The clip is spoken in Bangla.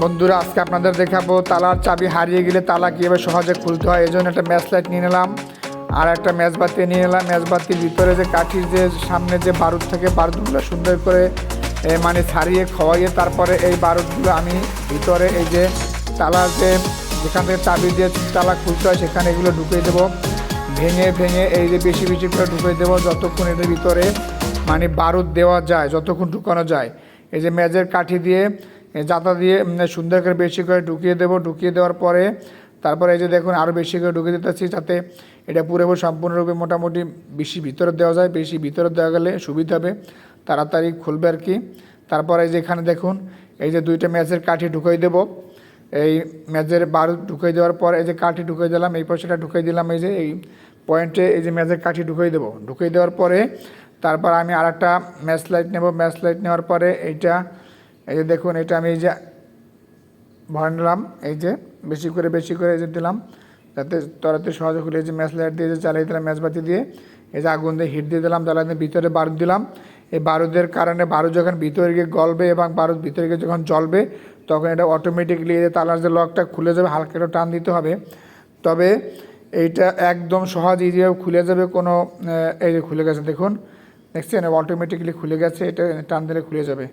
বন্ধুরা আজকে আপনাদের দেখাবো তালার চাবি হারিয়ে গেলে তালা কীভাবে সহজে খুলতে হয়। এই জন্য একটা ম্যাচ লাইট নিয়ে নিলাম আর একটা ম্যাচ বাতি নিয়ে নিলাম। ম্যাচ বাতির ভিতরে যে কাঠির যে সামনে যে বারুদ থাকে, বারুদগুলো সুন্দর করে মানে ছাড়িয়ে খাওয়াইয়ে তারপরে এই বারুদগুলো আমি ভিতরে এই যে তালার যে যেখান থেকে চাবি দিয়ে তালা খুলতে হয় সেখানে এগুলো ঢুকিয়ে দেবো। ভেঙে ভেঙে এই যে বেশি বেশি করে ঢুকিয়ে দেবো যতক্ষণ এটার ভিতরে মানে বারুদ দেওয়া যায়, যতক্ষণ ঢুকানো যায়। এই যে ম্যাচের কাঠি দিয়ে জাতা দিয়ে সুন্দর করে বেশি করে ঢুকিয়ে দেবো। ঢুকিয়ে দেওয়ার পরে তারপরে এই যে দেখুন আরও বেশি করে ঢুকিয়ে দিতেছি যাতে এটা পুরোপুরি সম্পূর্ণরূপে মোটামুটি বেশি ভিতরে দেওয়া যায়। বেশি ভিতরে দেওয়া গেলে সুবিধা হবে, তাড়াতাড়ি খুলবে আর কি। তারপরে এই যে এখানে দেখুন এই যে দুইটা ম্যাচের কাঠি ঢুকিয়ে দেবো। এই ম্যাচের বারুদ ঢুকিয়ে দেওয়ার পর এই যে কাঠি ঢুকিয়ে দিলাম, এই পাশেটা ঢুকিয়ে দিলাম। এই যে এই পয়েন্টে এই যে ম্যাচের কাঠি ঢুকিয়ে দেবো। ঢুকিয়ে দেওয়ার পরে তারপর আমি আর একটা ম্যাচ লাইট নেব। ম্যাচ লাইট নেওয়ার পরে এইটা এই যে দেখুন এটা আমি এই যে ভরে নিলাম। এই যে বেশি করে এই যে দিলাম যাতে তরাতে সহজে খুলে। এই যে ম্যাচ লাইট দিয়ে যে জ্বালিয়ে দিলাম, ম্যাচ বাতি দিয়ে এই যে আগুন দিয়ে হিট দিয়ে দিলাম, জ্বালিয়ে দিয়ে ভিতরে বারুদ দিলাম। এই বারুদের কারণে বারুদ যখন ভিতরে গিয়ে গলবে এবং বারুদ ভিতরে গিয়ে যখন জ্বলবে তখন এটা অটোমেটিকলি এই যে তালার যে লকটা খুলে যাবে। হালকা একটু টান দিতে হবে, তবে এইটা একদম সহজ ইজিভাবে খুলে যাবে। কোনো এই যে খুলে গেছে দেখুন, দেখছেন অটোমেটিকলি খুলে গেছে, এটা টান দিলে খুলে যাবে।